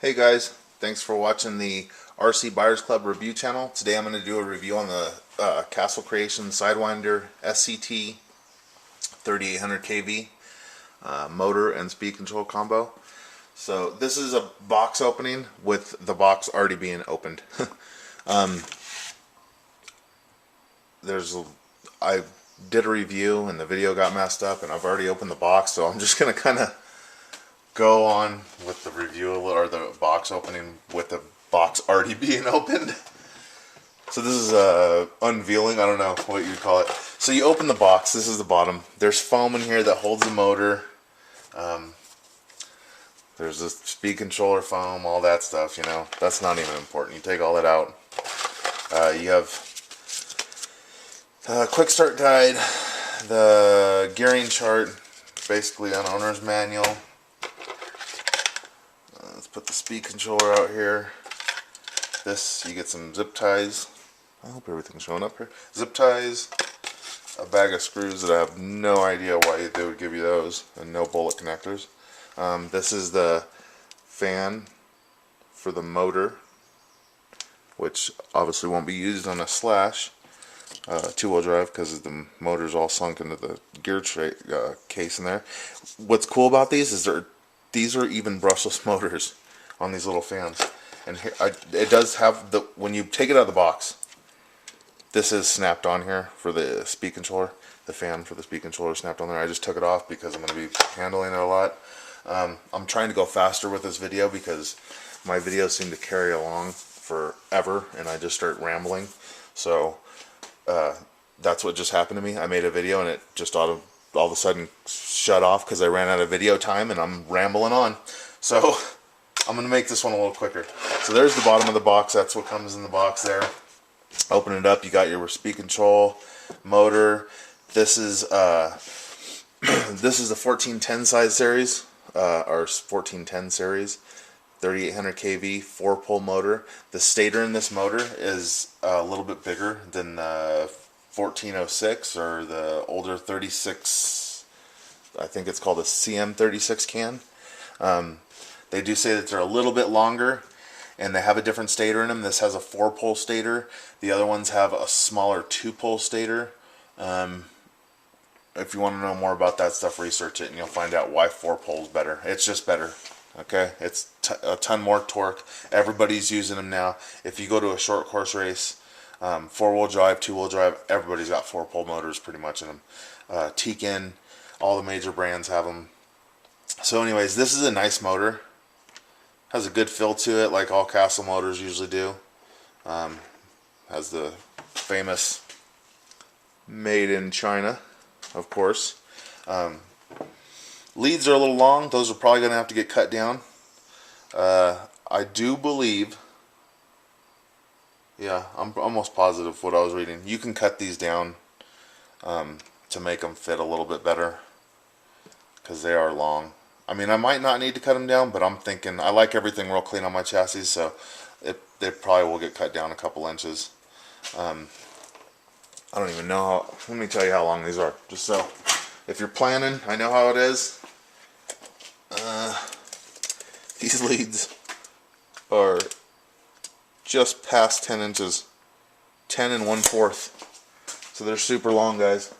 Hey guys, thanks for watching the RC Buyers Club review channel. Today I'm going to do a review on the Creations SIDEWINDER SCT 3800KV motor and speed control combo. So this is a box opening with the box already being opened. I did a review and the video got messed up and I've already opened the box, so I'm just going to kind of go on with the review or the box opening with the box already being opened. So this is a unveiling, I don't know what you'd call it. So you open the box, this is the bottom. There's foam in here that holds the motor. There's a speed controller foam, all that stuff, you know. That's not even important. You take all that out. You have a quick start guide, the gearing chart, basically an owner's manual. Let's put the speed controller out here. This, you get some zip ties. I hope everything's showing up here. Zip ties, a bag of screws that I have no idea why they would give you those, and no bullet connectors. This is the fan for the motor, which obviously won't be used on a Slash two-wheel drive because the motor's all sunk into the gear case in there. What's cool about these is these are even brushless motors on these little fans, and here, it does have the, when you take it out of the box, this is snapped on here for the speed controller. The fan for the speed controller is snapped on there. I just took it off because I'm going to be handling it a lot. I'm trying to go faster with this video because my videos seem to carry along forever and I just start rambling. So that's what just happened to me. I made a video and it just all of a sudden shut off because I ran out of video time and I'm rambling on. So I'm going to make this one a little quicker. So there's the bottom of the box. That's what comes in the box there. Open it up. You got your speed control, motor. This is this is the 1410 size series, or 1410 series, 3800 kV 4-pole motor. The stator in this motor is a little bit bigger than the 1406 or the older 36. I think it's called a CM36 can. They do say that they're a little bit longer and they have a different stator in them. This has a 4-pole stator. The other ones have a smaller 2-pole stator. If you want to know more about that stuff, research it and you'll find out why 4-pole is better. It's just better. Okay, it's a ton more torque. Everybody's using them now. If you go to a short course race, 4-wheel drive, 2-wheel drive, everybody's got 4-pole motors pretty much in them. Tekin, all the major brands have them. So anyways, this is a nice motor. Has a good feel to it, like all Castle motors usually do. Has the famous made in China, of course. Leads are a little long. Those are probably going to have to get cut down. I do believe, yeah, I'm almost positive what I was reading. You can cut these down to make them fit a little bit better because they are long. I mean, I might not need to cut them down, but I'm thinking, I like everything real clean on my chassis, so they probably will get cut down a couple inches. I don't even know how, let me tell you how long these are, just so, if you're planning, I know how it is. These leads are just past 10 inches, 10 1/4, so they're super long, guys.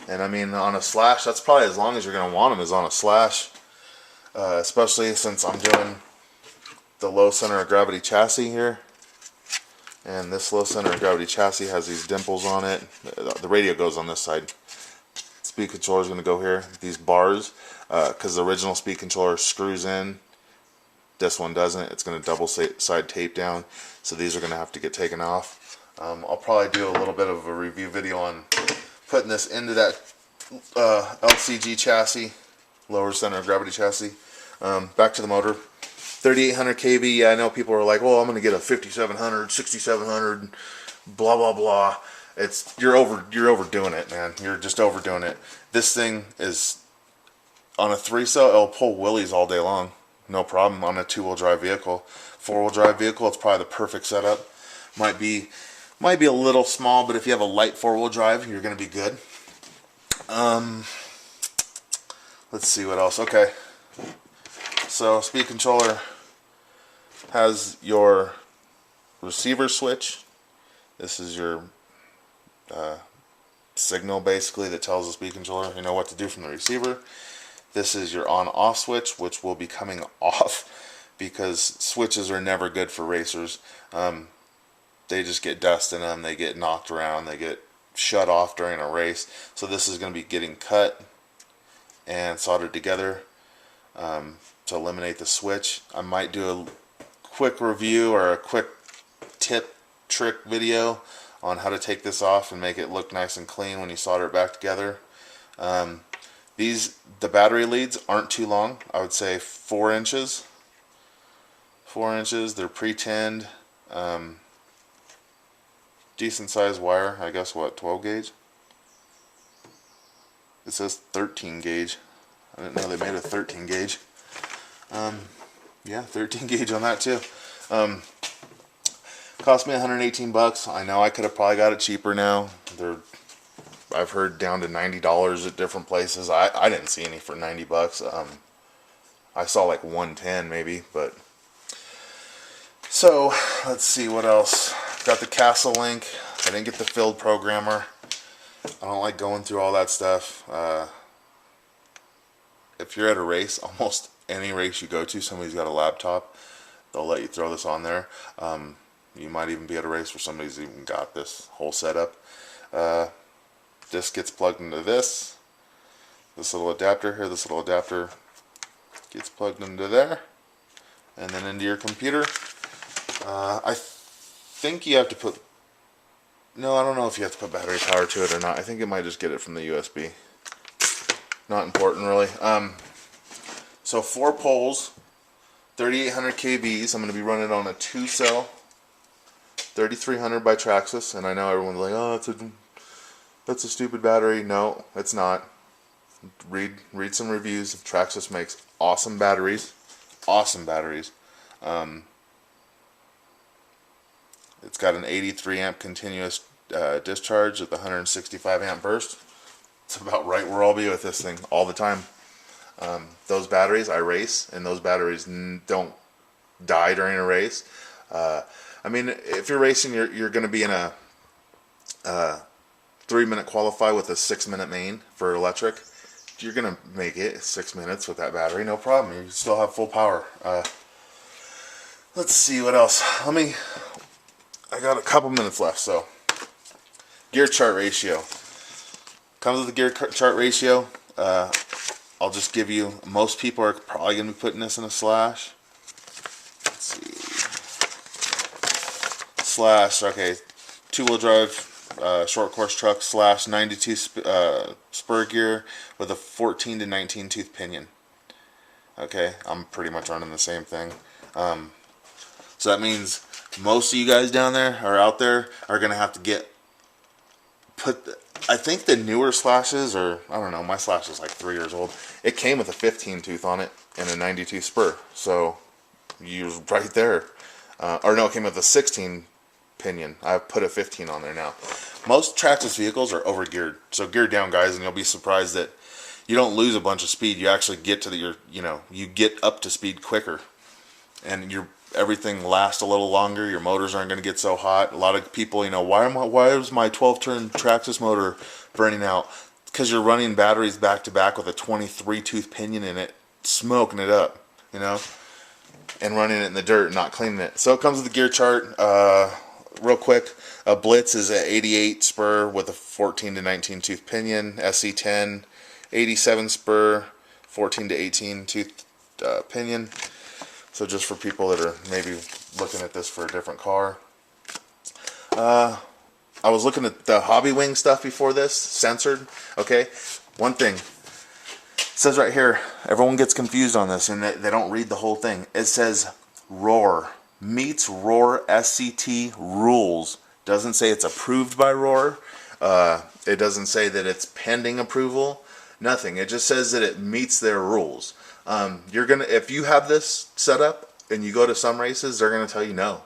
And I mean, on a Slash, that's probably as long as you're going to want them is on a Slash. Especially since I'm doing the low center of gravity chassis here. And this low center of gravity chassis has these dimples on it. The radio goes on this side. Speed controller is going to go here. These bars, because the original speed controller screws in. This one doesn't. It's going to double side tape down. So these are going to have to get taken off. I'll probably do a little bit of a review video on putting this into that LCG chassis, lower center of gravity chassis. Back to the motor, 3800 kV. Yeah, I know people are like, well, I'm going to get a 5700, 6700, blah blah blah. You're overdoing it, man. You're just overdoing it. This thing is on a 3-cell. It'll pull wheelies all day long, no problem. On a 2-wheel drive vehicle, 4-wheel drive vehicle, it's probably the perfect setup. Might be a little small, but if you have a light 4-wheel drive, you're going to be good. Let's see what else. Okay. So speed controller, has your receiver switch. This is your signal basically that tells the speed controller, you know, what to do from the receiver. This is your on-off switch, which will be coming off because switches are never good for racers. They just get dust in them, they get knocked around, they get shut off during a race. So this is going to be getting cut and soldered together to eliminate the switch. I might do a quick review or a quick tip trick video on how to take this off and make it look nice and clean when you solder it back together. The battery leads aren't too long. I would say 4 inches. 4 inches. They're pre-tinned. Decent sized wire. I guess what, 12 gauge? It says 13 gauge. I didn't know they made a 13 gauge. Yeah, 13 gauge on that too. Cost me 118 bucks. I know I could have probably got it cheaper now. I've heard down to $90 at different places. I didn't see any for 90 bucks. I saw like 110 maybe, but so let's see what else. Got the Castle link. I didn't get the Field programmer. I don't like going through all that stuff. If you're at a race, almost any race you go to, somebody's got a laptop. They'll let you throw this on there. You might even be at a race where somebody's even got this whole setup. This gets plugged into this little adapter here. This little adapter gets plugged into there, and then into your computer. I think you have to put, no, I don't know if you have to put battery power to it or not. I think it might just get it from the USB. Not important really. So 4 poles, 3800 KVs. I'm going to be running on a 2-cell 3300 by Traxxas, and I know everyone's like, oh, that's a stupid battery. No, it's not. Read some reviews. Traxxas makes awesome batteries. Awesome batteries. It's got an 83 amp continuous discharge with 165 amp burst. It's about right where I'll be with this thing all the time. Those batteries, I race, and those batteries don't die during a race. I mean, if you're racing, you're going to be in a 3-minute qualify with a 6-minute main for electric. You're going to make it 6 minutes with that battery, no problem. You still have full power. Let's see what else. I got a couple minutes left, so gear chart ratio. Comes with the gear chart ratio. I'll just give you, most people are probably going to be putting this in a Slash. Let's see. Slash, okay, 2-wheel drive, short course truck, Slash 92 spur gear with a 14 to 19 tooth pinion. Okay, I'm pretty much running the same thing. So that means most of you guys down there or out there are going to have to I think the newer Slashes, or I don't know, my Slash is like 3 years old. It came with a 15 tooth on it and a 92 spur. So you're right there. Or no, it came with a 16 pinion. I've put a 15 on there now. Most Traxxas vehicles are over geared. So gear down, guys, and you'll be surprised that you don't lose a bunch of speed. You actually get to you get up to speed quicker. And everything lasts a little longer. Your motors aren't going to get so hot. A lot of people, why is my 12-turn Traxxas motor burning out? Because you're running batteries back to back with a 23 tooth pinion in it, smoking it up, and running it in the dirt, not cleaning it. So it comes with the gear chart. Real quick, a Blitz is an 88 spur with a 14 to 19 tooth pinion. SC10, 87 spur, 14 to 18 tooth pinion. So just for people that are maybe looking at this for a different car. I was looking at the Hobby Wing stuff before this, censored. Okay, one thing. It says right here, everyone gets confused on this and they don't read the whole thing. It says Roar. Meets Roar SCT rules. Doesn't say it's approved by Roar. It doesn't say that it's pending approval. Nothing. It just says that it meets their rules. If you have this set up and you go to some races, they're gonna tell you no.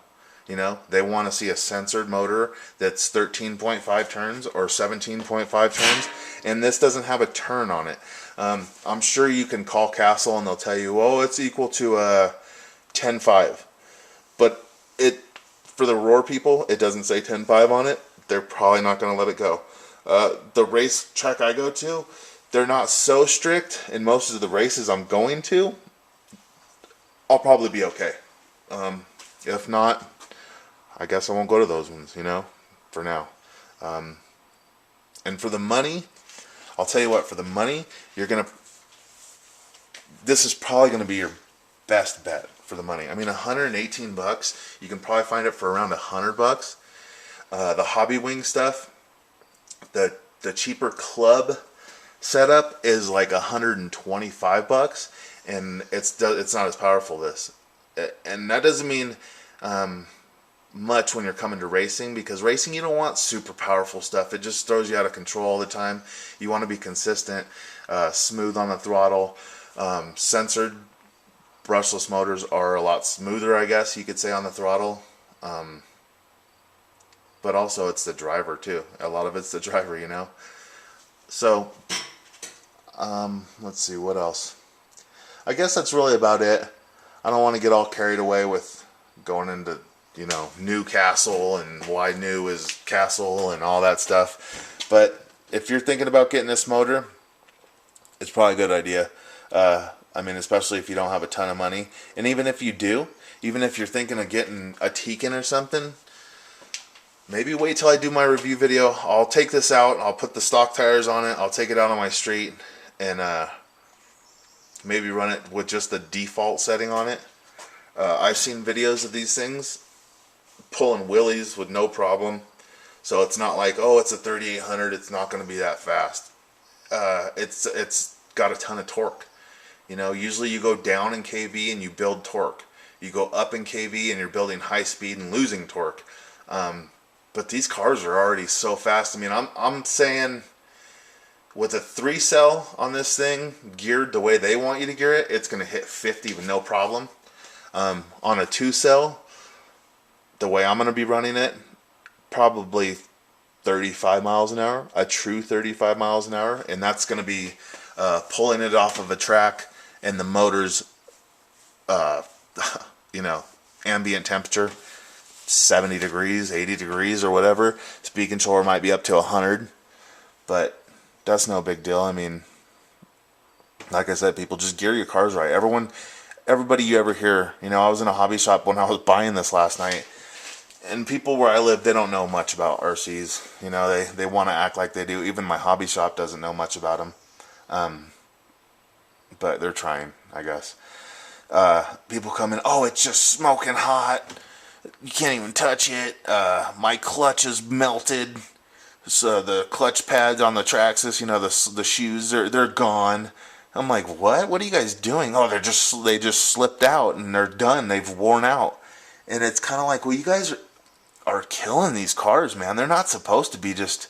They want to see a censored motor that's 13.5 turns or 17.5 turns, and this doesn't have a turn on it. I'm sure you can call Castle and they'll tell you, oh, it's equal to a 10.5. But for the roar people, it doesn't say 10.5 on it. They're probably not going to let it go. The race track I go to, they're not so strict. In most of the races I'm going to, I'll probably be okay. If not, I guess I won't go to those ones, you know, for now. And for the money, I'll tell you what, for the money, this is probably going to be your best bet for the money. I mean, 118 bucks, you can probably find it for around 100 bucks. The hobby wing stuff, the cheaper club setup is like 125 bucks, and it's not as powerful and that doesn't mean much when you're coming to racing, because racing, you don't want super powerful stuff. It just throws you out of control all the time. You want to be consistent, smooth on the throttle. Censored brushless motors are a lot smoother, I guess you could say, on the throttle. But also it's the driver too. A lot of it's the driver, you know. So let's see what else. I guess that's really about it. I don't want to get all carried away with going into, you know, Newcastle and why new is castle and all that stuff. But if you're thinking about getting this motor, it's probably a good idea. I mean, especially if you don't have a ton of money. And even if you do, even if you're thinking of getting a Tekin or something, maybe wait till I do my review video. I'll take this out, I'll put the stock tires on it, I'll take it out on my street, and maybe run it with just the default setting on it. I've seen videos of these things pulling wheelies with no problem. So it's not like, oh, it's a 3800, it's not going to be that fast. It's got a ton of torque. You know, usually you go down in kV and you build torque. You go up in kV and you're building high speed and losing torque. But these cars are already so fast. I mean, I'm saying with a 3-cell on this thing, geared the way they want you to gear it, it's going to hit 50 with no problem. On a 2-cell, the way I'm going to be running it, probably 35 miles an hour, a true 35 miles an hour, and that's going to be pulling it off of a track, and the motor's, you know, ambient temperature, 70 degrees, 80 degrees, or whatever. Speed controller might be up to 100, but that's no big deal. I mean, like I said, people, just gear your cars right. Everybody you ever hear, you know, I was in a hobby shop when I was buying this last night, and people where I live, they don't know much about RCs. You know, they want to act like they do. Even my hobby shop doesn't know much about them. But they're trying, I guess. People come in, oh, it's just smoking hot. You can't even touch it. My clutch is melted. So the clutch pads on the Traxxas, you know, the shoes, they're gone. I'm like, what? What are you guys doing? Oh, they just slipped out and they're done. They've worn out. And it's kind of like, well, you guys are killing these cars, man. They're not supposed to be just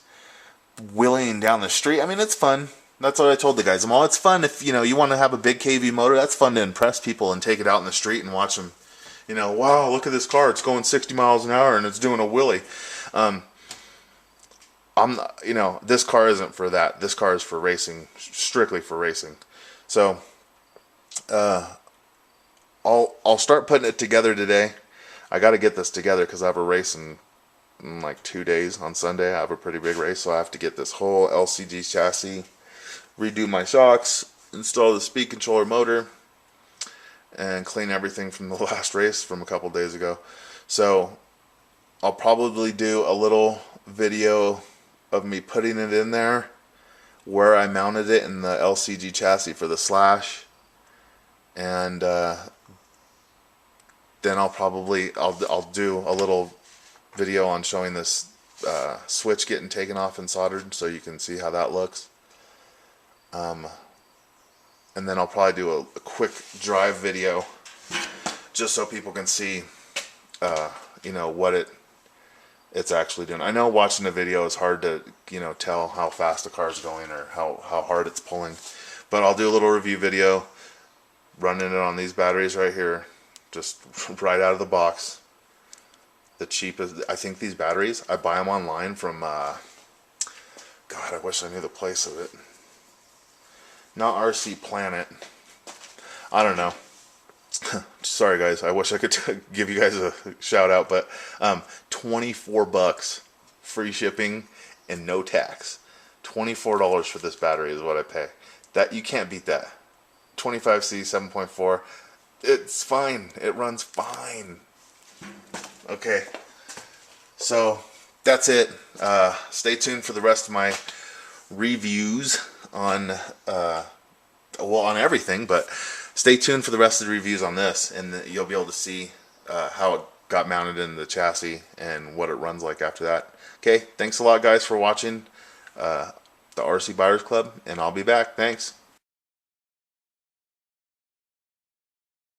wheeling down the street. I mean, it's fun. That's what I told the guys. It's fun if, you know, you want to have a big KV motor. That's fun to impress people and take it out in the street and watch them, you know, wow, look at this car. It's going 60 miles an hour and it's doing a wheelie. You know, this car isn't for that. This car is for racing, strictly for racing. So, I'll start putting it together today. I got to get this together because I have a race in like 2 days. On Sunday, I have a pretty big race, so I have to get this whole LCG chassis, redo my shocks, install the speed controller motor, and clean everything from the last race from a couple days ago. So I'll probably do a little video of me putting it in there, where I mounted it in the LCG chassis for the Slash, and then I'll do a little video on showing this switch getting taken off and soldered, so you can see how that looks. And then I'll probably do a quick drive video, just so people can see, you know, what it's actually doing. I know watching the video is hard to, you know, tell how fast the car's going or how hard it's pulling, but I'll do a little review video running it on these batteries right here, just right out of the box. The cheapest, I think these batteries, I buy them online from, God, I wish I knew the place of it. Not RC Planet. I don't know. sorry guys, I wish I could give you guys a shout out, but 24 bucks, free shipping and no tax. $24 for this battery is what I pay. That, you can't beat that. 25C 7.4. It's fine. It runs fine. Okay. So that's it. Stay tuned for the rest of my reviews on on everything, but stay tuned for the rest of the reviews on this, and you'll be able to see how it got mounted in the chassis and what it runs like after that. Okay, thanks a lot guys for watching the RC Buyers Club, and I'll be back. Thanks.